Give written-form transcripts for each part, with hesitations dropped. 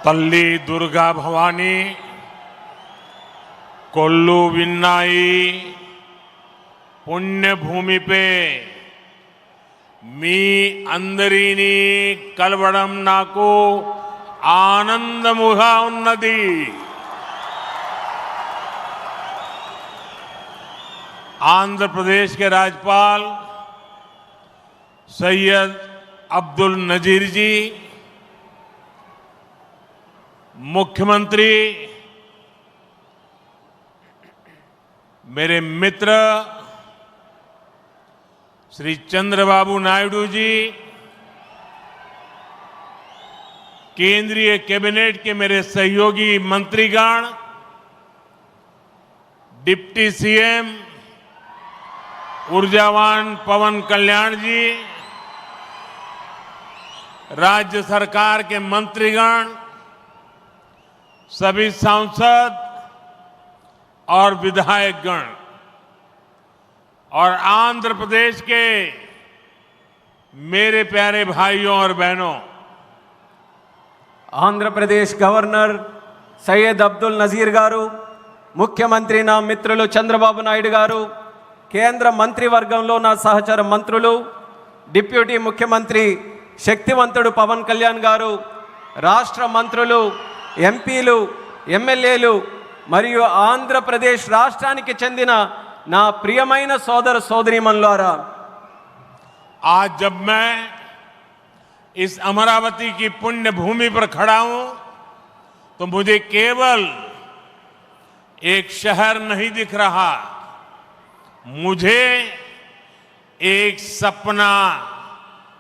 तल्ली दुर्गा भवानी कोल्लू विन्नाई पुण्य भूमि पे मी अंदरीनी कलवड़म नाको आनंदमुगा उन्नति आंध्र प्रदेश के राज्यपाल सैयद अब्दुल नजीर जी, मुख्यमंत्री, मेरे मित्र श्री चंद्रबाबू नायडू जी, केंद्रीय कैबिनेट के मेरे सहयोगी मंत्रीगण, डिप्टी सीएम ऊर्जावान पवन कल्याण जी, राज्य सरकार के मंत्रीगण, सभी सांसद और विधायकगण और आंध्र प्रदेश के मेरे प्यारे भाइयों और बहनों, आंध्र प्रदेश गवर्नर सैयद अब्दुल नजीर गारू, मुख्यमंत्री ना मित्रुలు చంద్రబాబు నాయుడు గారు, కేంద్ర మంత్రివర్గంలో నా సహచర మంత్రులు, డిప్యూటీ ముఖ్యమంత్రి శక్తివంతుడు పవన్ కళ్యాణ్ గారు, రాష్ట్ర మంత్రులు, ఎంపీలు, ఎమ్మెల్యేలు మరియు ఆంధ్రప్రదేశ్ రాష్ట్రానికి చెందిన నా ప్రియమైన సోదర సోదరీమణులారా, आज जब मैं इस अमरावती की पुण्य भूमि पर खड़ा हूं तो मुझे केवल एक शहर नहीं दिख रहा, मुझे एक सपना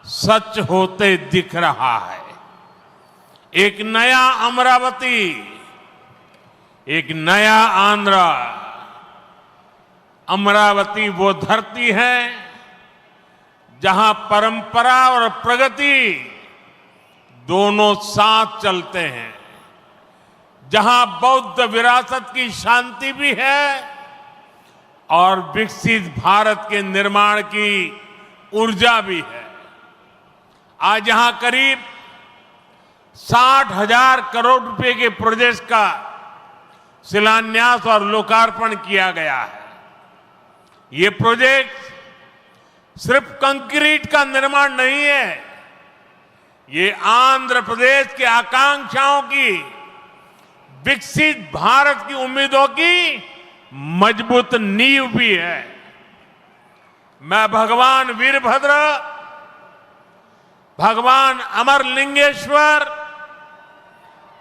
सच होते दिख रहा है। एक नया अमरावती, एक नया आंध्र। अमरावती वो धरती है जहां परंपरा और प्रगति दोनों साथ चलते हैं, जहां बौद्ध विरासत की शांति भी है और विकसित भारत के निर्माण की ऊर्जा भी है। आज यहां करीब 60,000 करोड़ रुपए के प्रोजेक्ट का शिलान्यास और लोकार्पण किया गया है। ये प्रोजेक्ट सिर्फ कंक्रीट का निर्माण नहीं है, ये आंध्र प्रदेश के आकांक्षाओं की, विकसित भारत की उम्मीदों की मजबूत नींव भी है। मैं भगवान वीरभद्र, भगवान अमरलिंगेश्वर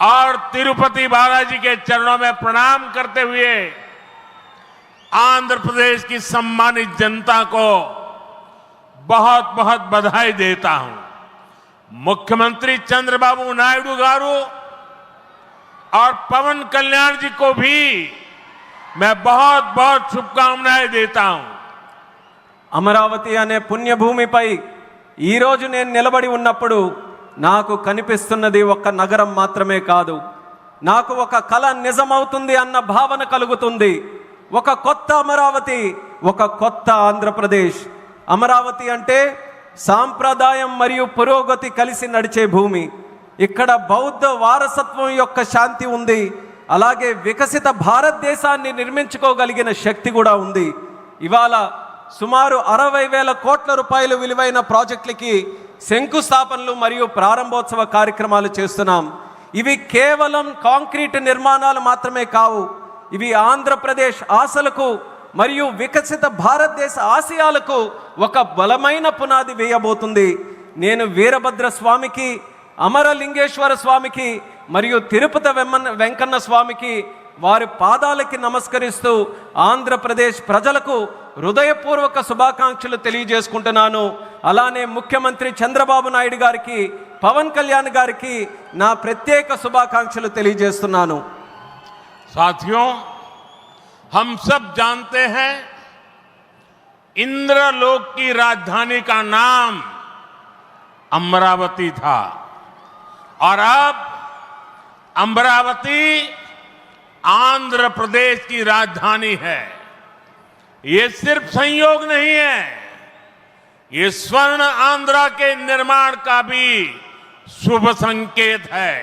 और तिरुपति बालाजी के चरणों में प्रणाम करते हुए आंध्र प्रदेश की सम्मानित जनता को बहुत बहुत बधाई देता हूं। मुख्यमंत्री चंद्रबाबू नायडू गारू और पवन कल्याण जी को भी मैं बहुत बहुत शुभकामनाएं देता हूं। అమరావతి అనే పుణ్యభూమిపై ఈరోజు నేను నిలబడి ఉన్నప్పుడు నాకు కనిపిస్తున్నది ఒక నగరం మాత్రమే కాదు, నాకు ఒక కల నిజమవుతుంది అన్న భావన కలుగుతుంది। ఒక కొత్త అమరావతి, ఒక కొత్త ఆంధ్రప్రదేశ్। అమరావతి అంటే సాంప్రదాయం మరియు పురోగతి కలిసి నడిచే భూమి। ఇక్కడ బౌద్ధ వారసత్వం యొక్క శాంతి ఉంది, అలాగే వికసిత భారతదేశాన్ని నిర్మించుకోగలిగిన శక్తి కూడా ఉంది। ఇవాళ సుమారు 60,000 కోట్ల రూపాయలు విలువైన ప్రాజెక్టులకి శంకుస్థాపనలు మరియు ప్రారంభోత్సవ కార్యక్రమాలు చేస్తున్నాం। ఇవి కేవలం కాంక్రీట్ నిర్మాణాలు మాత్రమే కావు, ఇవి ఆంధ్రప్రదేశ్ ఆశలకు మరియు వికసిత భారతదేశ ఆశయాలకు ఒక బలమైన పునాది వేయబోతుంది। నేను వీరభద్ర స్వామికి, అమరలింగేశ్వర స్వామికి మరియు తిరుపతి వెంకన్న స్వామికి వారి పాదాలకి నమస్కరిస్తూ ఆంధ్రప్రదేశ్ ప్రజలకు హృదయపూర్వక శుభాకాంక్షలు తెలియజేసుకుంటున్నాను। అలానే ముఖ్యమంత్రి చంద్రబాబు నాయుడు గారికి, పవన్ కళ్యాణ్ గారికి నా ప్రత్యేక శుభాకాంక్షలు తెలియజేస్తున్నాను। साथियों, हम सब जानते हैं इंद्रलोक की राजधानी का नाम अमरावती था और अब अमरावती आंध्र प्रदेश की राजधानी है। ये सिर्फ संयोग नहीं है, ये स्वर्ण आंध्रा के निर्माण का भी शुभ संकेत है।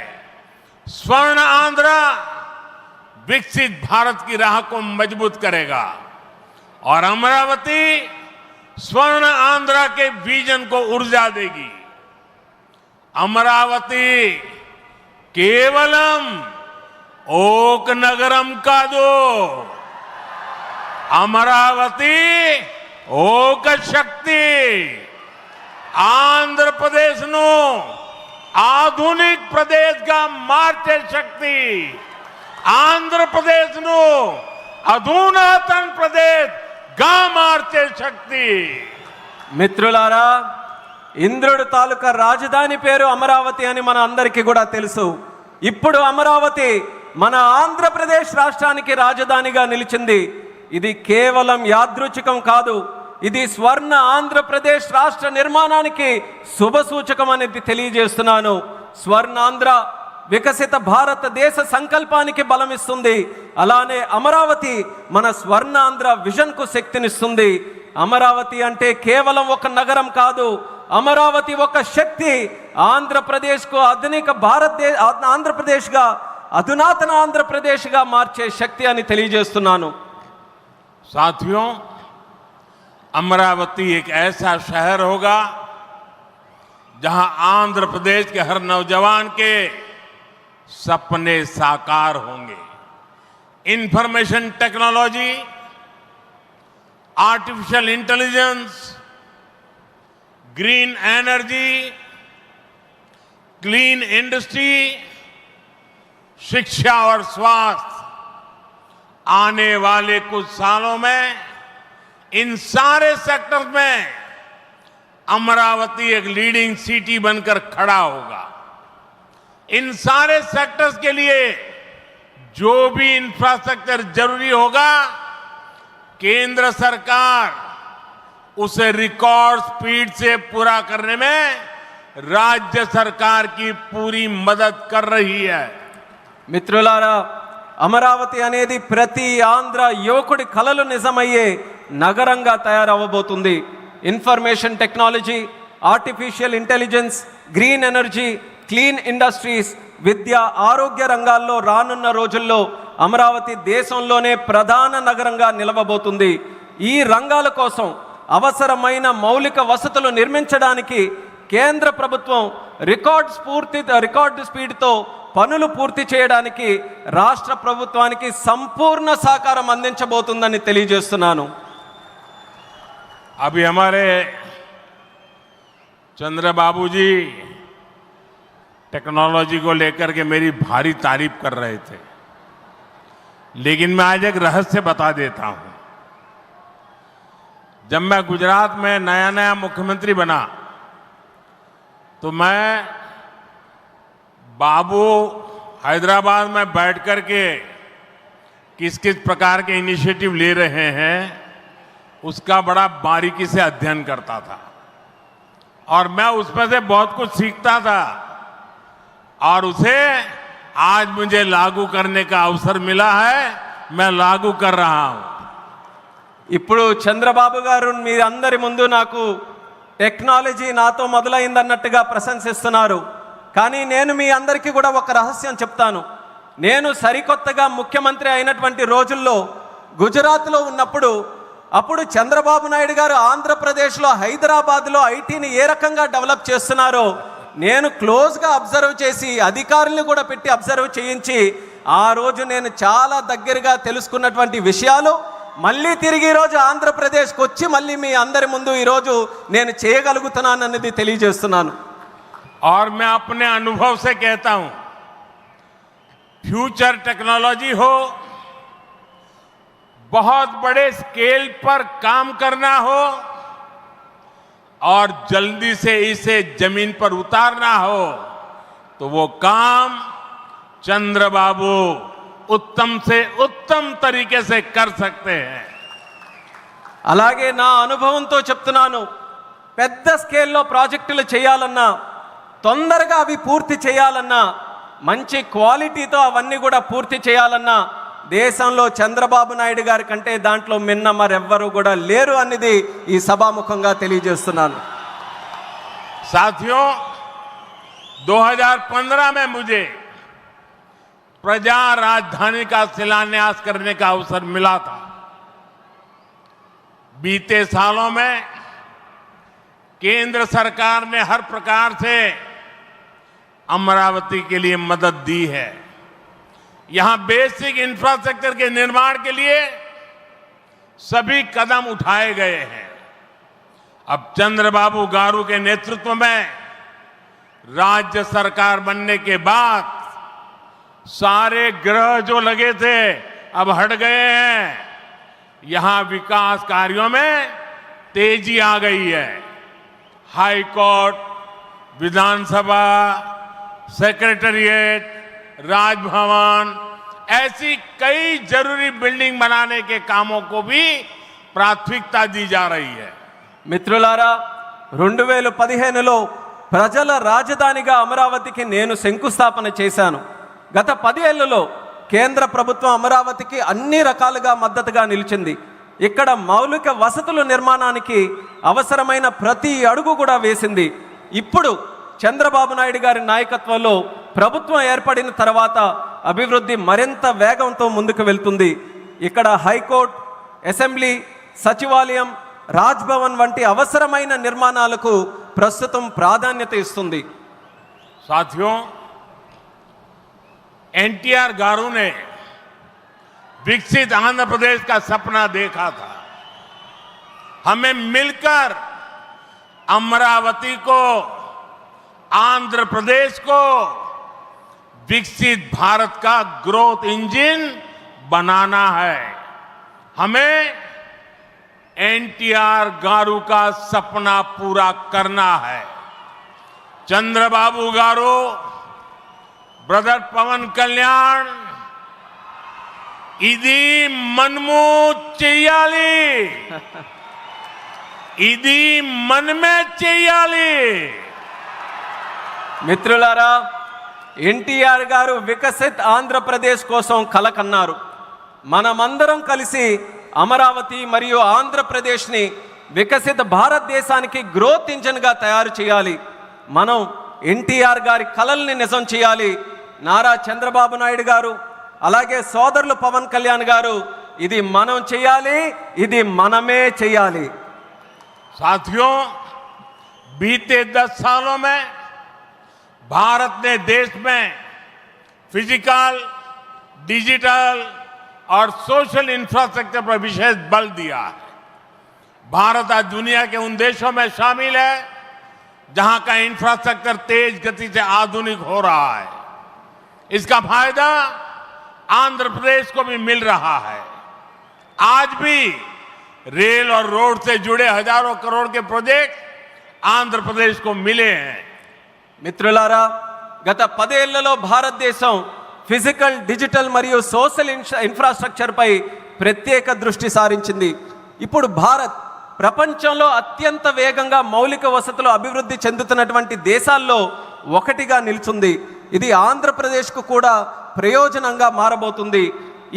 स्वर्ण आंध्र विकसित भारत की राह को मजबूत करेगा और अमरावती स्वर्ण आंध्र के विजन को ऊर्जा देगी। अमरावती केवलम ओक नगरम कादु, अमरावती ओक शक्ति आंध्र प्रदेश नो आधुनिक प्रदेश का मार्चे शक्ति, आंध्र प्रदेश नो अधुनातन प्रदेश गा మార్చే శక్తి। మిత్రులారా, ఇంద్రుడు తాలూకా రాజధాని పేరు అమరావతి అని మన అందరికీ కూడా తెలుసు. ఇప్పుడు అమరావతి మన ఆంధ్రప్రదేశ్ రాష్ట్రానికి రాజధానిగా నిలిచింది. ఇది కేవలం యాదృచ్ఛికం కాదు, ఇది స్వర్ణ ఆంధ్రప్రదేశ్ రాష్ట్ర నిర్మాణానికి శుభ సూచకం అనేది తెలియజేస్తున్నాను. స్వర్ణాంధ్ర వికసిత భారతదేశ సంకల్పానికి బలమిస్తుంది. అలానే అమరావతి మన స్వర్ణాంధ్ర విజన్కు శక్తినిస్తుంది. అమరావతి అంటే కేవలం ఒక నగరం కాదు, అమరావతి ఒక శక్తి. ఆంధ్రప్రదేశ్కు ఆధునిక ఆంధ్రప్రదేశ్గా అధునాతన ఆంధ్రప్రదేశ్గా మార్చే శక్తి అని తెలియజేస్తున్నాను. साथियों, अमरावती एक ऐसा शहर होगा जहां आंध्र प्रदेश के हर नौजवान के सपने साकार होंगे। Information technology, artificial intelligence, green energy, clean industry, शिक्षा और स्वास्थ्य, आने वाले कुछ सालों में इन सारे सेक्टर्स में अमरावती एक लीडिंग सिटी बनकर खड़ा होगा। इन सारे सेक्टर्स के लिए जो भी इंफ्रास्ट्रक्चर जरूरी होगा, केंद्र सरकार उसे रिकॉर्ड स्पीड से पूरा करने में राज्य सरकार की पूरी मदद कर रही है। మిత్రులారా, అమరావతి అనేది ప్రతి ఆంధ్ర యువకుడి కలలు నిజమయ్యే నగరంగా తయారవబోతుంది. Information technology, artificial intelligence, green energy, clean industries, విద్య, ఆరోగ్య రంగాల్లో రానున్న రోజుల్లో అమరావతి దేశంలోనే ప్రధాన నగరంగా నిలవబోతుంది. ఈ రంగాల కోసం అవసరమైన మౌలిక వసతులు నిర్మించడానికి కేంద్ర ప్రభుత్వం రికార్డు స్పీడ్తో పనులు పూర్తి చేయడానికి రాష్ట్ర ప్రభుత్వానికి సంపూర్ణ సహకారం అందించబోతుందని తెలియజేస్తున్నాను. अभी हमारे चंद्रबाबू जी टेक्नोलॉजी को लेकर के मेरी भारी तारीफ कर रहे थे, लेकिन मैं आज एक रहस्य बता देता हूं। जब मैं गुजरात में नया मुख्यमंत्री बना तो मैं बाबू हैदराबाद में बैठ कर के किस किस प्रकार के इनिशिएटिव ले रहे हैं उसका बड़ा बारीकी से अध्ययन करता था और मैं उसमें से बहुत कुछ सीखता था और उसे आज मुझे लागू करने का अवसर मिला है। मैं लागू कर रहा हूं। ఇప్పుడు చంద్రబాబు గారు మీరందరి ముందు నాకు టెక్నాలజీ నాతో మొదలైందన్నట్టుగా ప్రశంసిస్తున్నారు. కానీ నేను మీ అందరికీ కూడా ఒక రహస్యం చెప్తాను. నేను సరికొత్తగా ముఖ్యమంత్రి అయినటువంటి రోజుల్లో గుజరాత్లో ఉన్నప్పుడు అప్పుడు చంద్రబాబు నాయుడు గారు ఆంధ్రప్రదేశ్లో హైదరాబాద్లో ఐటీని ఏ రకంగా డెవలప్ చేస్తున్నారో నేను క్లోజ్గా అబ్జర్వ్ చేసి అధికారులను కూడా పెట్టి అబ్జర్వ్ చేయించి ఆ రోజు నేను చాలా దగ్గరగా తెలుసుకున్నటువంటి విషయాలు మళ్ళీ తిరిగి ఈరోజు ఆంధ్రప్రదేశ్కి వచ్చి మళ్ళీ మీ అందరి ముందు ఈరోజు నేను చేయగలుగుతున్నానన్నది తెలియజేస్తున్నాను. और मैं अपने अनुभव से कहता हूं, फ्यूचर टेक्नोलॉजी हो, बहुत बड़े स्केल पर काम करना हो और जल्दी से इसे जमीन पर उतारना हो तो वो काम चंद्रबाबू उत्तम से उत्तम तरीके से कर सकते हैं. అలాగే నా అనుభవంతో చెప్తున్నాను, పెద్ద స్కేల్లో ప్రాజెక్టులు చేయాలన్నా తొందరగా అవి పూర్తి చేయాలన్నా మంచి క్వాలిటీతో అవన్నీ కూడా పూర్తి చేయాలన్నా దేశంలో చంద్రబాబు నాయుడు గారి కంటే దాంట్లో మిన్న మరెవ్వరూ కూడా లేరు అనేది ఈ సభాముఖంగా తెలియజేస్తున్నాను. साथियों, 2015 में मुझे प्रजा राजधानी का शिलान्यास करने का अवसर मिला था। बीते सालों में केंद्र सरकार ने हर प्रकार से अमरावती के लिए मदद दी है। यहां बेसिक इंफ्रास्ट्रक्चर के निर्माण के लिए सभी कदम उठाए गए हैं। अब चंद्रबाबू गारू के नेतृत्व में राज्य सरकार बनने के बाद सारे ग्रह जो लगे थे अब हट गए हैं। यहां विकास कार्यों में तेजी आ गई है। हाई कोर्ट, विधानसभा, सेक्रेटेरिएट, राजभवन, ऐसी कई जरूरी बिल्डिंग बनाने के कामों को भी प्राथमिकता दी जा रही है। మిత్రులారా 2015లో ప్రజల రాజధానిగా అమరావతికి నేను శంకుస్థాపన చేశాను. గత 10 ఏళ్లలో కేంద్ర ప్రభుత్వం అమరావతికి అన్ని రకాలుగా మద్దతుగా నిలిచింది. ఇక్కడ మౌలిక వసతుల నిర్మాణానికి అవసరమైన ప్రతి అడుగు కూడా వేసింది. ఇప్పుడు చంద్రబాబు నాయుడు గారి నాయకత్వంలో ప్రభుత్వం ఏర్పడిన తర్వాత అభివృద్ధి మరింత వేగంతో ముందుకు వెళ్తుంది. ఇక్కడ హైకోర్టు, అసెంబ్లీ, సచివాలయం, రాజ్భవన్ వంటి అవసరమైన నిర్మాణాలకు ప్రస్తుతం ప్రాధాన్యత ఇస్తుంది. साथियों, एनटीआर गारू ने विकसित आंध्र प्रदेश का सपना देखा था। हमें मिलकर अमरावती को, आंध्र प्रदेश को विकसित भारत का ग्रोथ इंजन बनाना है। हमें एनटीआर गारू का सपना पूरा करना है। चंद्रबाबू गारू, ब्रदर पवन कल्याण, इदी मनमू చెయ్యాలి, ఇది మనమే చెయ్యాలి. మిత్రులారా, ఎన్టీఆర్ గారు వికసిత్ ఆంధ్రప్రదేశ్ కోసం కల కన్నారు. మనమందరం కలిసి అమరావతి మరియు ఆంధ్రప్రదేశ్ని వికసిత భారతదేశానికి గ్రోత్ ఇంజన్గా తయారు చేయాలి. మనం ఎన్టీఆర్ గారి కలల్ని నిజం చేయాలి. నారా చంద్రబాబు నాయుడు గారు, అలాగే సోదరులు పవన్ కళ్యాణ్ గారు, ఇది మనం చేయాలి, ఇది మనమే చేయాలి. साथियों, बीते 10 सालों में भारत ने देश में फिजिकल, डिजिटल और सोशल इंफ्रास्ट्रक्चर पर विशेष बल दिया है। भारत आज दुनिया के उन देशों में शामिल है जहां का इंफ्रास्ट्रक्चर तेज गति से आधुनिक हो रहा है। इसका फायदा आंध्र प्रदेश को भी मिल रहा है। आज भी रेल और रोड से जुड़े हजारों करोड़ के प्रोजेक्ट आंध्र प्रदेश को मिले हैं। మిత్రులారా, గత 10 ఏళ్లలో భారతదేశం ఫిజికల్, డిజిటల్ మరియు సోషల్ ఇన్ఫ్రాస్ట్రక్చర్ పై ప్రత్యేక దృష్టి సారించింది. ఇప్పుడు భారత్ ప్రపంచంలో అత్యంత వేగంగా మౌలిక వసతులు అభివృద్ధి చెందుతున్నటువంటి దేశాల్లో ఒకటిగా నిలుచుంది. ఇది ఆంధ్రప్రదేశ్కు కూడా ప్రయోజనంగా మారబోతుంది.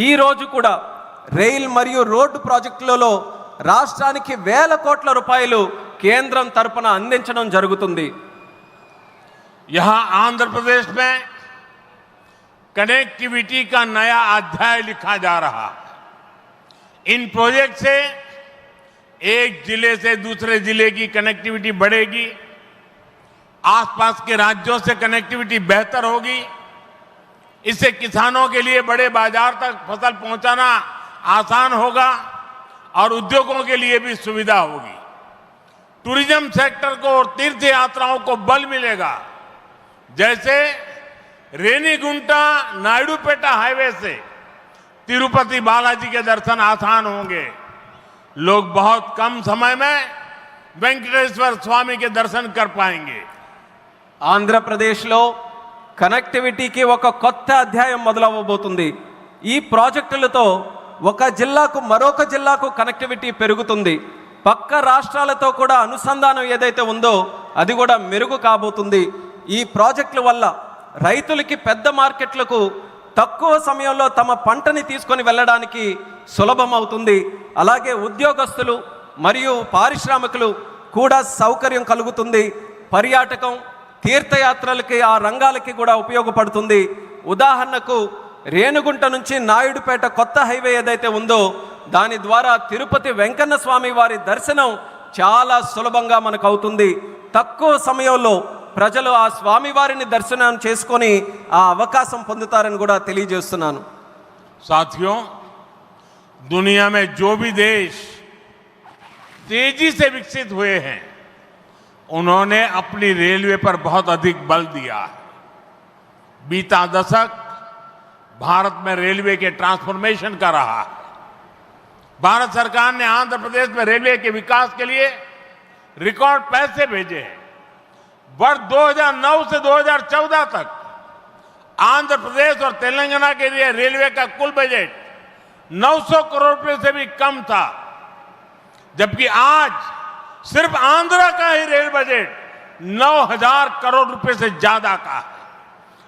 ఈ రోజు కూడా రైల్ మరియు రోడ్డు ప్రాజెక్టులలో రాష్ట్రానికి వేల కోట్ల రూపాయలు కేంద్రం తరపున అందించడం జరుగుతుంది. यहां आंध्र प्रदेश में कनेक्टिविटी का नया अध्याय लिखा जा रहा है। इन प्रोजेक्ट से एक जिले से दूसरे जिले की कनेक्टिविटी बढ़ेगी, आसपास के राज्यों से कनेक्टिविटी बेहतर होगी। इससे किसानों के लिए बड़े बाजार तक फसल पहुंचाना आसान होगा और उद्योगों के लिए भी सुविधा होगी। टूरिज्म सेक्टर को और तीर्थ यात्राओं को बल मिलेगा। जैसे रेनीगुंटा नायडूपेटा हाईवे से तिरुपति बालाजी के दर्शन आसान होंगे। लोग बहुत कम समय में वेंकटेश्वर स्वामी के दर्शन कर पाएंगे। ఆంధ్రప్రదేశ్లో కనెక్టివిటీకి ఒక కొత్త అధ్యాయం మొదలవబోతుంది. ఈ ప్రాజెక్టులతో ఒక జిల్లాకు మరొక జిల్లాకు కనెక్టివిటీ పెరుగుతుంది. పక్క రాష్ట్రాలతో కూడా అనుసంధానం ఏదైతే ఉందో అది కూడా మెరుగు కాబోతుంది. ఈ ప్రాజెక్టుల వల్ల రైతులకి పెద్ద మార్కెట్లకు తక్కువ సమయంలో తమ పంటని తీసుకొని వెళ్ళడానికి సులభం అవుతుంది. అలాగే ఉద్యోగస్తులు మరియు పారిశ్రామికులు కూడా సౌకర్యం కలుగుతుంది. పర్యాటకం, తీర్థయాత్రలకి, ఆ రంగాలకి కూడా ఉపయోగపడుతుంది. ఉదాహరణకు రేణుగుంట నుంచి నాయుడుపేట కొత్త హైవే ఏదైతే ఉందో దాని ద్వారా తిరుపతి వెంకన్న స్వామి వారి దర్శనం చాలా సులభంగా మనకు అవుతుంది. తక్కువ సమయంలో ప్రజలు ఆ స్వామి వారిని దర్శనం చేసుకొని ఆ అవకాశం పొందుతారని కూడా తెలియజేస్తున్నాను. साथियों, दुनिया में जो भी देश तेजी से विकसित हुए हैं उन्होंने अपनी रेलवे पर बहुत अधिक बल दिया है. बीता दशक भारत में रेलवे के ट्रांसफॉर्मेशन का रहा है. भारत सरकार ने आंध्र प्रदेश में रेलवे के विकास के लिए रिकॉर्ड पैसे भेजे हैं. वर्ष 2009 से 2014 तक आंध्र प्रदेश और तेलंगाना के लिए रेलवे का कुल बजट 900 करोड़ रुपए से भी कम था, जबकि आज सिर्फ आंध्र का ही रेल बजट 9000 करोड़ रुपए से ज्यादा का है.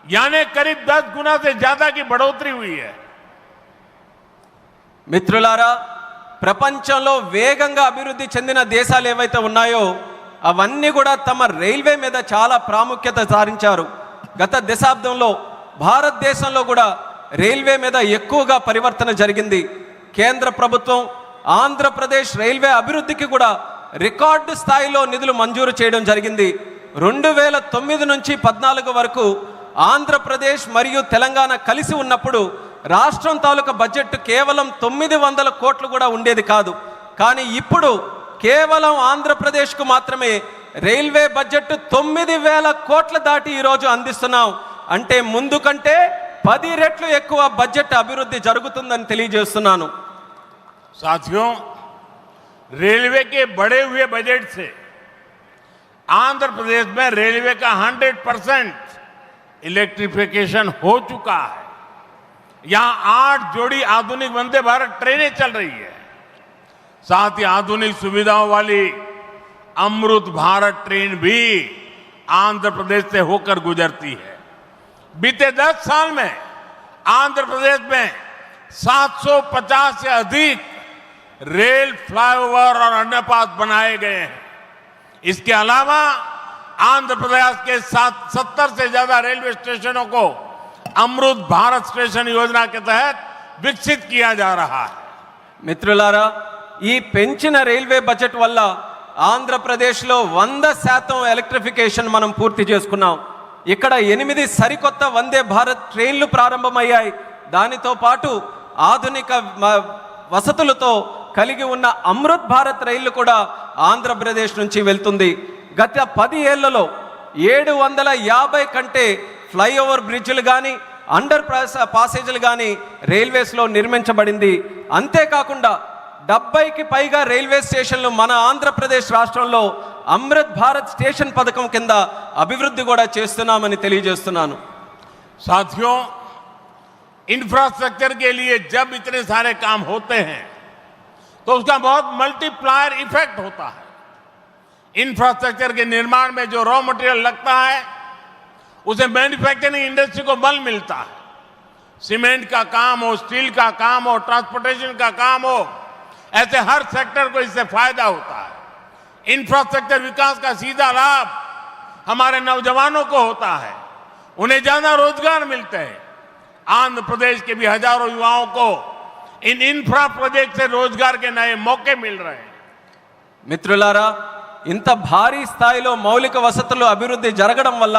यानी करीब 10 गुना से ज्यादा की बढ़ोतरी हुई है. మిత్రులారా, ప్రపంచంలో వేగంగా అభివృద్ధి చెందిన దేశాలు ఏవైతే ఉన్నాయో అవన్నీ కూడా తమ రైల్వే మీద చాలా ప్రాముఖ్యత సారించారు. గత దశాబ్దంలో భారతదేశంలో కూడా రైల్వే మీద ఎక్కువగా పరివర్తన జరిగింది. కేంద్ర ప్రభుత్వం ఆంధ్రప్రదేశ్ రైల్వే అభివృద్ధికి కూడా రికార్డు స్థాయిలో నిధులు మంజూరు చేయడం జరిగింది. 2009 నుంచి 14 వరకు ఆంధ్రప్రదేశ్ మరియు తెలంగాణ కలిసి ఉన్నప్పుడు రాష్ట్రం తాలూకా బడ్జెట్ కేవలం 900 కోట్లు కూడా ఉండేది కాదు. కానీ ఇప్పుడు కేవలం ఆంధ్రప్రదేశ్కు మాత్రమే రైల్వే బడ్జెట్ 9000 కోట్ల దాటి ఈరోజు అందిస్తున్నాం. అంటే ముందు కంటే 10 రెట్లు ఎక్కువ బడ్జెట్ అభివృద్ధి జరుగుతుందని తెలియజేస్తున్నాను. साथियों, रेलवे के बढ़े हुए बजट से आंध्र प्रदेश में रेलवे का 100% इलेक्ट्रिफिकेशन हो चुका है. यहां 8 जोड़ी आधुनिक वंदे भारत ट्रेनें चल रही है. साथ ही आधुनिक सुविधाओं वाली अमृत भारत ट्रेन भी आंध्र प्रदेश से होकर गुजरती है. बीते 10 साल में आंध्र प्रदेश में 750 से अधिक रेल फ्लाईओवर और अंडरपास बनाए गए हैं. इसके अलावा आंध्र प्रदेश के 70 से ज्यादा रेलवे स्टेशनों को अमृत भारत स्टेशन योजना के तहत विकसित किया जा रहा है. మిత్రులారా, ఈ పెంచిన రైల్వే బడ్జెట్ వల్ల ఆంధ్రప్రదేశ్లో 100% ఎలక్ట్రిఫికేషన్ మనం పూర్తి చేసుకున్నాం. ఇక్కడ 8 సరికొత్త వందే భారత్ ట్రైన్లు ప్రారంభమయ్యాయి. దానితో పాటు ఆధునిక వసతులతో కలిగి ఉన్న అమృత్ భారత్ రైళ్లు కూడా ఆంధ్రప్రదేశ్ నుంచి వెళ్తుంది. గత 10 ఏళ్లలో 750 కంటే ఫ్లైఓవర్ బ్రిడ్జ్లు కానీ అండర్ పాసేజీలు కానీ రైల్వేస్లో నిర్మించబడింది. అంతేకాకుండా 70కి పైగా రైల్వే స్టేషన్లు మన ఆంధ్రప్రదేశ్ రాష్ట్రంలో అమృత్ భారత్ స్టేషన్ పథకం కింద అభివృద్ధి కూడా చేస్తున్నామని తెలియజేస్తున్నాను. साथियों, इंफ्रास्ट्रक्चर के लिए जब इतने सारे काम होते हैं तो उसका बहुत मल्टीप्लायर इफेक्ट होता है. इंफ्रास्ट्रक्चर के निर्माण में जो रॉ मटेरियल लगता है उसे मैन्युफैक्चरिंग इंडस्ट्री को बल मिलता है. सीमेंट का काम हो, स्टील का काम हो, ट्रांसपोर्टेशन का काम हो, ऐसे हर सेक्टर को इससे फायदा होता है. इंफ्रास्ट्रक्चर विकास का सीधा लाभ हमारे नौजवानों को होता है. उन्हें ज्यादा रोजगार मिलते हैं. आंध्र प्रदेश के भी हजारों युवाओं को इन इंफ्रा प्रोजेक्ट से रोजगार के नए मौके मिल रहे हैं. మిత్రులారా, ఇంత భారీ స్థాయిలో మౌలిక వసతులు అభివృద్ధి జరగడం వల్ల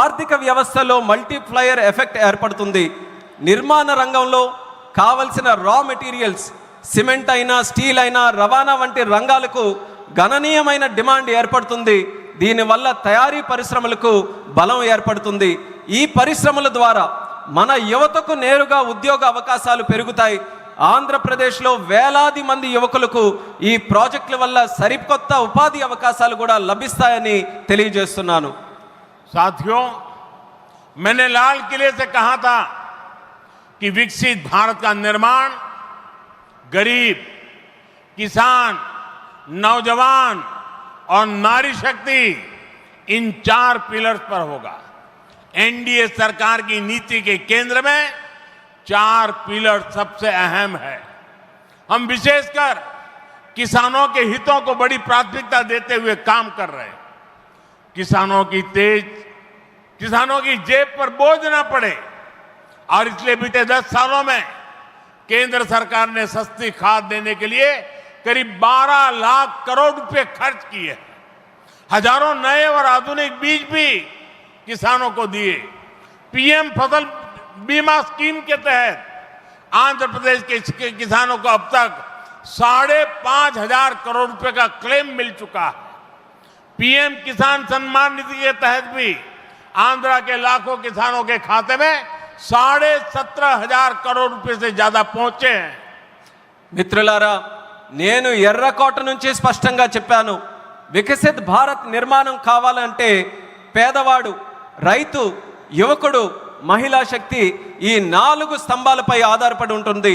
ఆర్థిక వ్యవస్థలో మల్టీప్లయర్ ఎఫెక్ట్ ఏర్పడుతుంది. నిర్మాణ రంగంలో కావలసిన రా మెటీరియల్స్ సిమెంట్ అయినా స్టీల్ అయినా రవాణా వంటి రంగాలకు గణనీయమైన డిమాండ్ ఏర్పడుతుంది. దీనివల్ల తయారీ పరిశ్రమలకు బలం ఏర్పడుతుంది. ఈ పరిశ్రమల ద్వారా మన యువతకు నేరుగా ఉద్యోగ అవకాశాలు పెరుగుతాయి. ఆంధ్రప్రదేశ్లో వేలాది మంది యువకులకు ఈ ప్రాజెక్టుల వల్ల సరికొత్త ఉపాధి అవకాశాలు కూడా లభిస్తాయని తెలియజేస్తున్నాను. साथियों, मैंने लाल किले से कहा था कि विकसित भारत का निर्माण गरीब, किसान, नौजवान और नारी शक्ति इन 4 पिलर्स पर होगा. एनडीए सरकार की नीति के केंद्र में 4 पिलर सबसे अहम है. हम विशेषकर किसानों के हितों को बड़ी प्राथमिकता देते हुए काम कर रहे हैं. किसानों की जेब पर बोझ ना पड़े, और इसलिए बीते 10 सालों में केंद्र सरकार ने सस्ती खाद देने के लिए करीब 12 लाख करोड़ रुपए खर्च किए। हजारों नए और आधुनिक बीज भी किसानों को दिए। पीएम फसल बीमा स्कीम के तहत आंध्र प्रदेश के किसानों को अब तक 5,500 करोड़ रुपए का क्लेम मिल चुका है। पीएम किसान सम्मान निधि के तहत भी आंध्र के लाखों किसानों के खाते में 17,500 करोड़ रुपए से ज्यादा पहुंचे हैं। మిత్రులారా, నేను ఎర్రకోట నుంచి స్పష్టంగా చెప్పాను, వికసిత్ భారత్ నిర్మాణం కావాలంటే పేదవాడు, రైతు, యువకుడు, మహిళా శక్తి ఈ 4 స్తంభాలపై ఆధారపడి ఉంటుంది.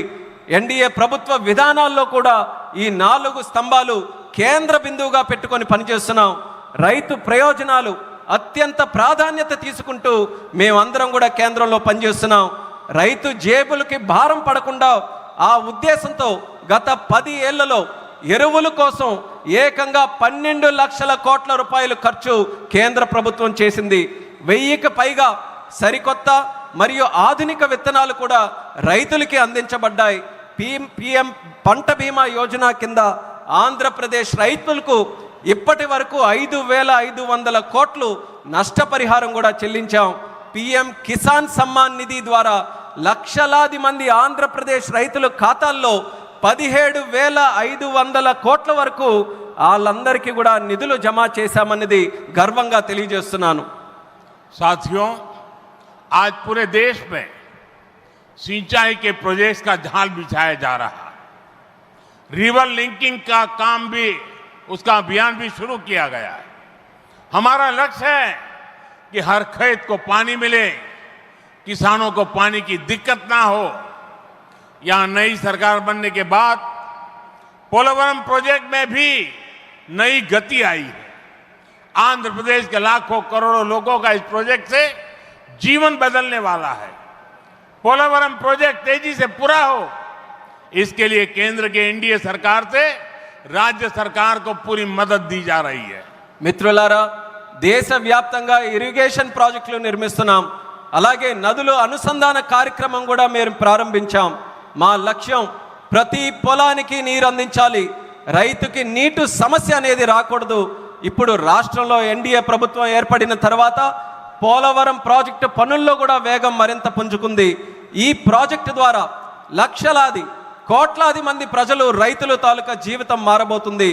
ఎన్డీఏ ప్రభుత్వ విధానాల్లో కూడా ఈ 4 స్తంభాలు కేంద్ర బిందువుగా పెట్టుకొని పనిచేస్తున్నాం. రైతు ప్రయోజనాలు అత్యంత ప్రాధాన్యత తీసుకుంటూ మేమందరం కూడా కేంద్రంలో పనిచేస్తున్నాం. రైతు జేబులకి భారం పడకుండా ఆ ఉద్దేశంతో గత 10 ఏళ్లలో ఎరువుల కోసం ఏకంగా 12 లక్షల కోట్ల రూపాయలు ఖర్చు కేంద్ర ప్రభుత్వం చేసింది. 1000కి పైగా సరికొత్త మరియు ఆధునిక విత్తనాలు కూడా రైతులకి అందించబడ్డాయి. పీఎం పంట బీమా యోజన కింద ఆంధ్రప్రదేశ్ రైతులకు ఇప్పటి వరకు 5,500 కోట్లు నష్టపరిహారం కూడా చెల్లించాం. పీఎం కిసాన్ సమ్మాన్ నిధి ద్వారా లక్షలాది మంది ఆంధ్రప్రదేశ్ రైతుల ఖాతాల్లో 17,500 కోట్ల వరకు వాళ్ళందరికీ కూడా నిధులు జమ చేశామన్నది గర్వంగా తెలియజేస్తున్నాను. साथियों, आज पूरे देश में सिंचाई के प्रोजेक्ट्स का जाल बिछाया जा रहा है। रिवर लिंकिंग का काम भी, उसका अभियान भी शुरू किया गया है। हमारा लक्ष्य है कि हर खेत को पानी मिले, किसानों को पानी की दिक्कत ना हो। यहां नई सरकार बनने के बाद पोलवरम प्रोजेक्ट में भी नई गति आई है। आंध्र प्रदेश के लाखों करोड़ों लोगों का इस प्रोजेक्ट से जीवन बदलने वाला है। पोलवरम प्रोजेक्ट तेजी से पूरा हो, इसके लिए केंद्र के एनडीए सरकार से राज्य सरकार को पूरी मदद दी जा रही है. మిత్రులారా, దేశవ్యాప్తంగా ఇరిగేషన్ ప్రాజెక్టులు నిర్మిస్తున్నాం. అలాగే నదుల అనుసంధాన కార్యక్రమం కూడా మేము ప్రారంభించాం. మా లక్ష్యం ప్రతి పొలానికి నీరు అందించాలి, రైతుకి నీటి సమస్య అనేది రాకూడదు. ఇప్పుడు రాష్ట్రంలో ఎన్డీఏ ప్రభుత్వం ఏర్పడిన తర్వాత పోలవరం ప్రాజెక్టు పనుల్లో కూడా వేగం మరింత పుంజుకుంది. ఈ ప్రాజెక్టు ద్వారా లక్షలాది కోట్లాది మంది ప్రజలు, రైతుల తాలూకా జీవితం మారబోతుంది.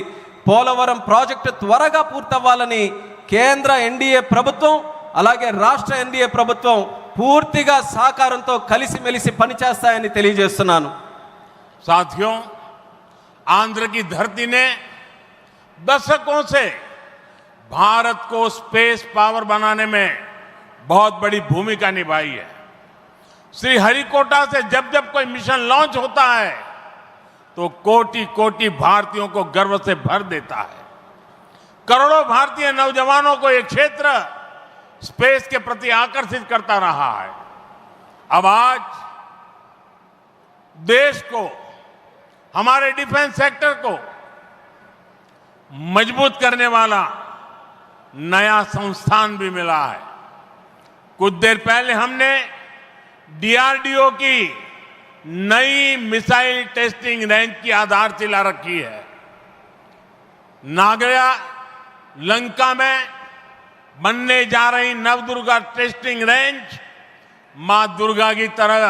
పోలవరం ప్రాజెక్టు త్వరగా పూర్తవ్వాలని కేంద్ర ఎన్డీఏ ప్రభుత్వం అలాగే రాష్ట్ర ఎన్డీఏ ప్రభుత్వం పూర్తిగా సహకారంతో కలిసిమెలిసి పనిచేస్తాయని తెలియజేస్తున్నాను. साथियों, आंध्र की धरती ने दशकों से भारत को स्पेस पावर बनाने में बहुत बड़ी भूमिका निभाई है. श्रीहरिकोटा से जब जब कोई मिशन लॉन्च होता है तो कोटि कोटि भारतीयों को गर्व से भर देता है. करोड़ों भारतीय नौजवानों को यह क्षेत्र स्पेस के प्रति आकर्षित करता रहा है. अब आज देश को, हमारे डिफेंस सेक्टर को मजबूत करने वाला नया संस्थान भी मिला है. कुछ देर पहले हमने डीआरडीओ की नई मिसाइल टेस्टिंग रेंज की आधारशिला रखी है. नागया लंका में बनने जा रही नवदुर्गा टेस्टिंग रेंज मां दुर्गा की तरह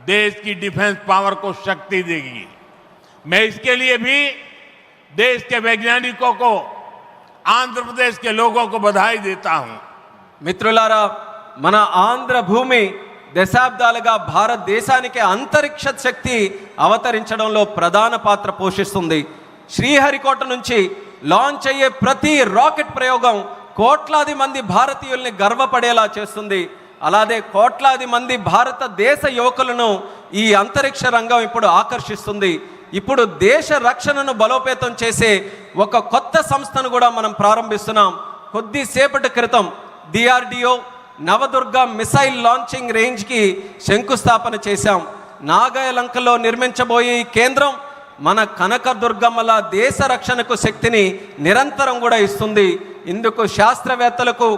देश की डिफेंस पावर को शक्ति देगी. मैं इसके लिए भी देश के वैज्ञानिकों को, आंध्र प्रदेश के लोगों को बधाई देता हूं. మిత్రులారా, మన ఆంధ్ర భూమి దశాబ్దాలుగా భారతదేశానికి అంతరిక్ష శక్తి అవతరించడంలో ప్రధాన పాత్ర పోషిస్తుంది. శ్రీహరికోట నుంచి లాంచ్ అయ్యే ప్రతి రాకెట్ ప్రయోగం కోట్లాది మంది భారతీయుల్ని గర్వపడేలా చేస్తుంది. అలాగే కోట్లాది మంది భారతదేశ యువకులను ఈ అంతరిక్ష రంగం ఇప్పుడు ఆకర్షిస్తుంది. ఇప్పుడు దేశ రక్షణను బలోపేతం చేసే ఒక కొత్త సంస్థను కూడా మనం ప్రారంభిస్తున్నాం. కొద్దిసేపటి క్రితం డిఆర్డిఓ నవదుర్గ మిసైల్ లాంచింగ్ రేంజ్కి శంకుస్థాపన చేశాం. నాగాయలంకలో నిర్మించబోయే ఈ కేంద్రం మన కనకదుర్గమ్మల దేశ రక్షణకు శక్తిని నిరంతరం కూడా ఇస్తుంది. ఇందుకు శాస్త్రవేత్తలకు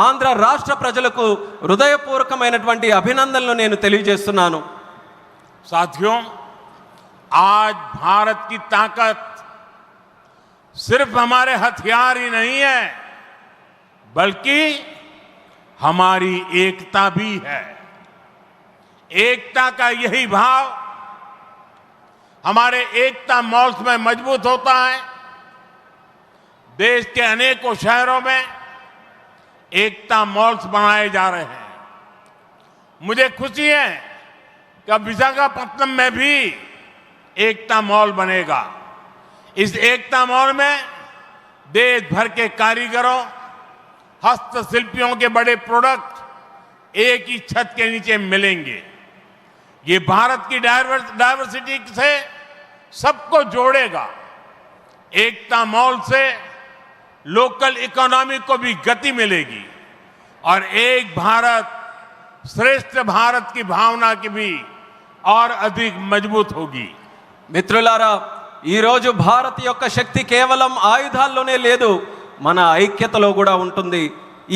ఆంధ్ర రాష్ట్ర ప్రజలకు హృదయపూర్వకమైనటువంటి అభినందనలు నేను తెలియజేస్తున్నాను. साथियों, आज भारत की ताकत सिर्फ हमारे हथियार ही नहीं है, बल्कि हमारी एकता भी है। एकता का यही भाव हमारे एकता मॉल्स में मजबूत होता है। देश के अनेकों शहरों में एकता मॉल्स बनाए जा रहे हैं। मुझे खुशी है कि अब विशाखापत्तनम में भी एकता मॉल बनेगा। इस एकता मॉल में देश भर के कारीगरों, हस्तशिल्पियों के बड़े प्रोडक्ट एक ही छत के नीचे मिलेंगे। ये भारत की डायवर्सिटी से सबको जोड़ेगा। एकता मॉल से लोकल इकोनॉमी को भी गति मिलेगी और एक भारत श्रेष्ठ भारत की भावना की भी और अधिक मजबूत होगी। మిత్రులారా, ఈరోజు భారత్ యొక్క శక్తి కేవలం ఆయుధాల్లోనే లేదు, మన ఐక్యతలో కూడా ఉంటుంది.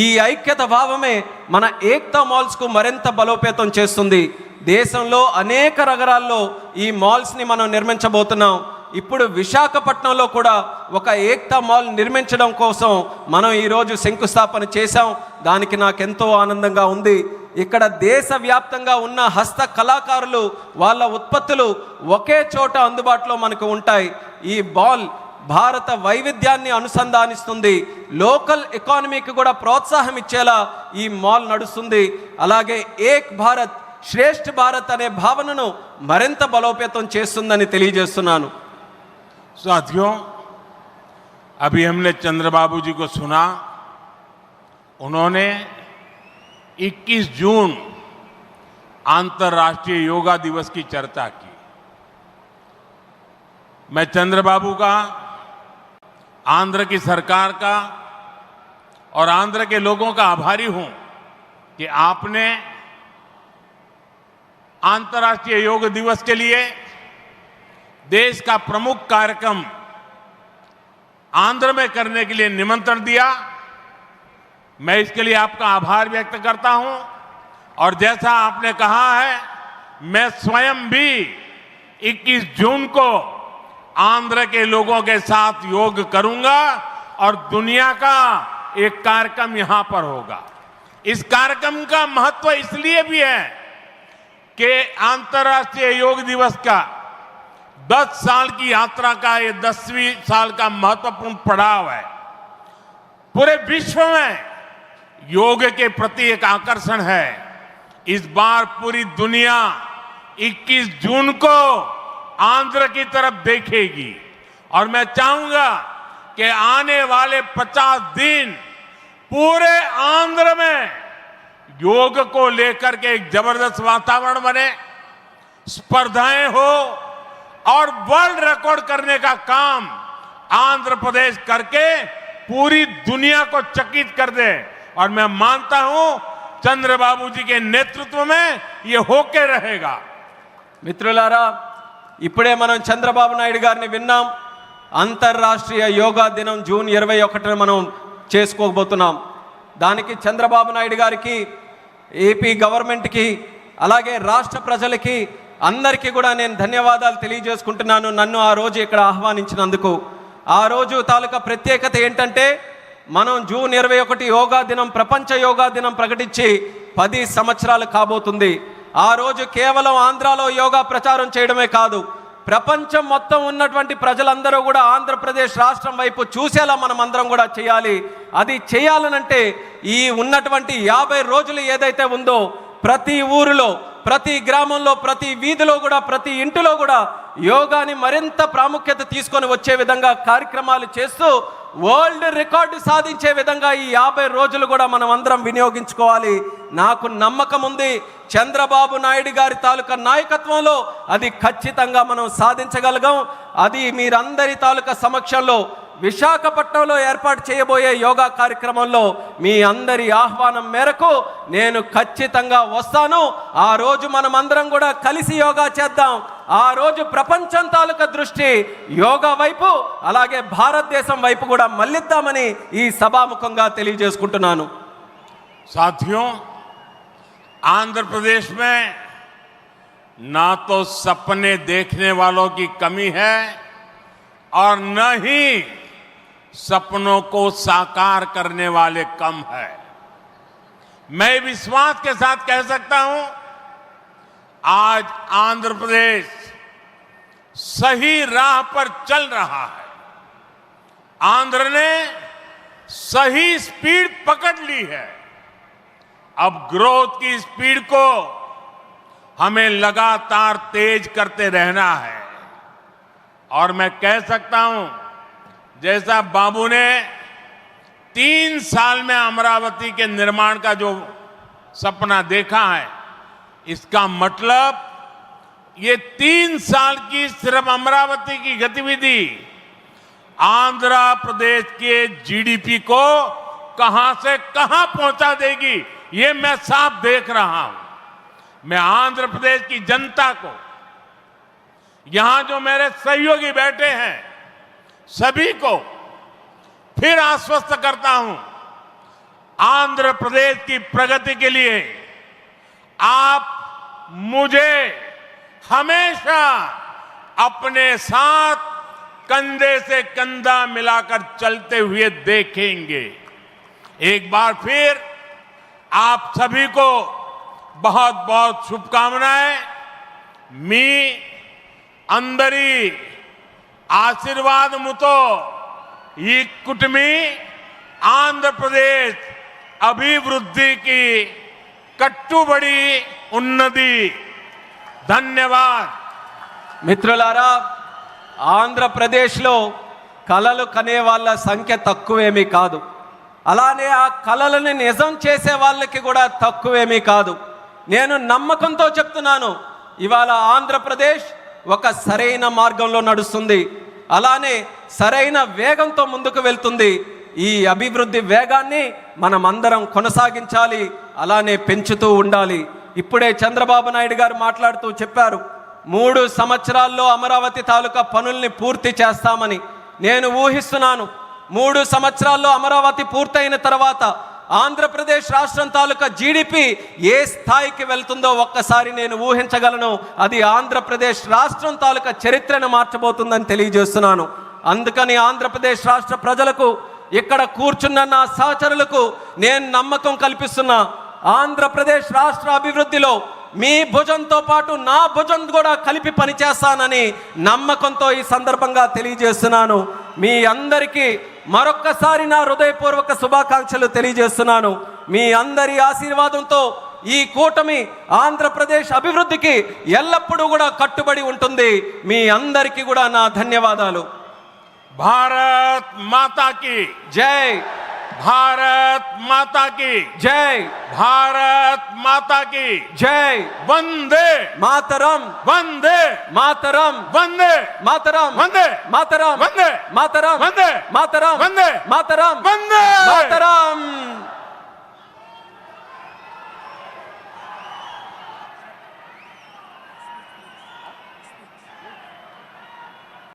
ఈ ఐక్యత భావమే మన ఏక్తా మాల్స్కు మరింత బలోపేతం చేస్తుంది. దేశంలో అనేక నగరాల్లో ఈ మాల్స్ని మనం నిర్మించబోతున్నాం. ఇప్పుడు విశాఖపట్నంలో కూడా ఒక ఏక్తా మాల్ నిర్మించడం కోసం మనం ఈరోజు శంకుస్థాపన చేశాం. దానికి నాకెంతో ఆనందంగా ఉంది. ఇక్కడ దేశవ్యాప్తంగా ఉన్న హస్త కళాకారులు వాళ్ళ ఉత్పత్తులు ఒకే చోట అందుబాటులో మనకు ఉంటాయి. ఈ మాల్ భారత వైవిధ్యాన్ని అనుసంధానిస్తుంది. లోకల్ ఎకానమీకి కూడా ప్రోత్సాహం ఇచ్చేలా ఈ మాల్ నడుస్తుంది. అలాగే ఏక్ భారత్ శ్రేష్ఠ భారత్ అనే భావనను మరింత బలోపేతం చేస్తుందని తెలియజేస్తున్నాను. साथियों, अभी हमने चंद्रबाबू जी को सुना. उन्होंने 21 जून अंतर्राष्ट्रीय योगा दिवस की चर्चा की. मैं चंद्रबाबू का, आंध्र की सरकार का और आंध्र के लोगों का आभारी हूं कि आपने अंतर्राष्ट्रीय योग दिवस के लिए देश का प्रमुख कार्यक्रम आंध्र में करने के लिए निमंत्रण दिया. मैं इसके लिए आपका आभार व्यक्त करता हूं और जैसा आपने कहा है, मैं स्वयं भी 21 जून को आंध्र के लोगों के साथ योग करूंगा और दुनिया का एक कार्यक्रम यहां पर होगा. इस कार्यक्रम का महत्व इसलिए भी है कि अंतर्राष्ट्रीय योग दिवस का 10 साल की यात्रा का ये 10वीं साल का महत्वपूर्ण पड़ाव है. पूरे विश्व में योग के प्रति एक आकर्षण है. इस बार पूरी दुनिया 21 जून को आंध्र की तरफ देखेगी और मैं चाहूंगा कि आने वाले 50 दिन पूरे आंध्र में योग को लेकर के एक जबरदस्त वातावरण बने, स्पर्धाएं हो और वर्ल्ड रिकॉर्ड करने का काम आंध्र प्रदेश करके पूरी दुनिया को चकित कर दे. और मैं मानता हूं चंद्रबाबू जी के नेतृत्व में ये होके रहेगा. మిత్రులారా, ఇప్పుడే మనం చంద్రబాబు నాయుడు గారిని విన్నాం. అంతర్రాష్ట్రీయ యోగా దినం జూన్ 21న మనం చేసుకోబోతున్నాం. దానికి చంద్రబాబు నాయుడు గారికి, ఏపీ గవర్నమెంట్కి, అలాగే రాష్ట్ర ప్రజలకి అందరికీ కూడా నేను ధన్యవాదాలు తెలియజేసుకుంటున్నాను నన్ను ఆ రోజు ఇక్కడ ఆహ్వానించినందుకు. ఆ రోజు తాలూకా ప్రత్యేకత ఏంటంటే, మనం జూన్ 21 యోగా దినం, ప్రపంచ యోగా దినం ప్రకటించి 10 సంవత్సరాలు కాబోతుంది. ఆ రోజు కేవలం ఆంధ్రాలో యోగా ప్రచారం చేయడమే కాదు, ప్రపంచం మొత్తం ఉన్నటువంటి ప్రజలందరూ కూడా ఆంధ్రప్రదేశ్ రాష్ట్రం వైపు చూసేలా మనం అందరం కూడా చేయాలి. అది చేయాలనంటే ఈ ఉన్నటువంటి 50 రోజులు ఏదైతే ఉందో, ప్రతి ఊరిలో, ప్రతి గ్రామంలో, ప్రతి వీధిలో కూడా, ప్రతి ఇంటిలో కూడా యోగాని మరింత ప్రాముఖ్యత తీసుకొని వచ్చే విధంగా కార్యక్రమాలు చేస్తూ వరల్డ్ రికార్డు సాధించే విధంగా ఈ 50 రోజులు కూడా మనం అందరం వినియోగించుకోవాలి. నాకు నమ్మకం ఉంది, చంద్రబాబు నాయుడు గారి తాలూకా నాయకత్వంలో అది ఖచ్చితంగా మనం సాధించగలగాం. అది మీరందరి తాలూకా సమక్షంలో విశాఖపట్నంలో ఏర్పాటు చేయబోయే యోగా కార్యక్రమంలో మీ అందరి ఆహ్వానం మేరకు నేను ఖచ్చితంగా వస్తాను. ఆ రోజు మనమందరం కూడా కలిసి యోగా చేద్దాం. ఆ రోజు ప్రపంచం తాలూకా దృష్టి యోగా వైపు, అలాగే భారతదేశం వైపు కూడా మళ్ళిద్దామని ఈ సభాముఖంగా తెలియజేసుకుంటున్నాను. साथियों, आंध्र प्रदेश में ना तो सपने देखने वालों की कमी है और न ही सपनों को साकार करने वाले कम है। मैं विश्वास के साथ कह सकता हूं, आज आंध्र प्रदेश सही राह पर चल रहा है। आंध्र ने सही स्पीड पकड़ ली है। अब ग्रोथ की स्पीड को हमें लगातार तेज करते रहना है। और मैं कह सकता हूं, जैसा बाबू ने 3 साल में अमरावती के निर्माण का जो सपना देखा है, इसका मतलब ये 3 साल की सिर्फ अमरावती की गतिविधि आंध्र प्रदेश के जीडीपी को कहां से कहां पहुंचा देगी, ये मैं साफ देख रहा हूं। मैं आंध्र प्रदेश की जनता को, यहां जो मेरे सहयोगी बैठे हैं, सभी को फिर आश्वस्त करता हूं, आंध्र प्रदेश की प्रगति के लिए आप मुझे हमेशा अपने साथ कंधे से कंधा मिलाकर चलते हुए देखेंगे। एक बार फिर आप सभी को बहुत बहुत शुभकामनाएं। मी अंदरी आशीर्वादमुतो ఈ కుటుంబీ ఆంధ్రప్రదేశ్ అభివృద్ధికి కట్టుబడి ఉన్నది. ధన్యవాద్. మిత్రులారా, ఆంధ్రప్రదేశ్లో కలలు కనే వాళ్ళ సంఖ్య తక్కువేమీ కాదు. అలానే ఆ కలలను నిజం చేసే వాళ్ళకి కూడా తక్కువేమీ కాదు. నేను నమ్మకంతో చెప్తున్నాను, ఇవాళ ఆంధ్రప్రదేశ్ ఒక సరైన మార్గంలో నడుస్తుంది. అలానే సరైన వేగంతో ముందుకు వెళ్తుంది. ఈ అభివృద్ధి వేగాన్ని మనం అందరం కొనసాగించాలి, అలానే పెంచుతూ ఉండాలి. ఇప్పుడే చంద్రబాబు నాయుడు గారు మాట్లాడుతూ చెప్పారు, 3 సంవత్సరాల్లో అమరావతి తాలూకా పనుల్ని పూర్తి చేస్తామని. నేను ఊహిస్తున్నాను, 3 సంవత్సరాల్లో అమరావతి పూర్తయిన తర్వాత ఆంధ్రప్రదేశ్ రాష్ట్రం తాలూకా జీడిపి ఏ స్థాయికి వెళ్తుందో ఒక్కసారి నేను ఊహించగలను. అది ఆంధ్రప్రదేశ్ రాష్ట్రం తాలూకా చరిత్రను మార్చబోతుందని తెలియజేస్తున్నాను. అందుకని ఆంధ్రప్రదేశ్ రాష్ట్ర ప్రజలకు, ఇక్కడ కూర్చున్న నా సహచరులకు నేను నమ్మకం కల్పిస్తున్నా, ఆంధ్రప్రదేశ్ రాష్ట్ర అభివృద్ధిలో మీ భుజంతో పాటు నా భుజం కూడా కలిపి పనిచేస్తానని నమ్మకంతో ఈ సందర్భంగా తెలియజేస్తున్నాను. మీ అందరికీ మరొక్కసారి నా హృదయపూర్వక శుభాకాంక్షలు తెలియజేస్తున్నాను. మీ అందరి ఆశీర్వాదంతో ఈ కూటమి ఆంధ్రప్రదేశ్ అభివృద్ధికి ఎల్లప్పుడూ కూడా కట్టుబడి ఉంటుంది. మీ అందరికీ కూడా నా ధన్యవాదాలు. భారత్ మాతా की జై. भारत माता की జై. भारत माता की జై. वंदे మాతరం. वंदे మాతరం. वंदे మాతరం. वंदे మాతరం. वंदे మాతరం. वंदे మాతరం. वंदे మాతరం. वंदे మాతరం.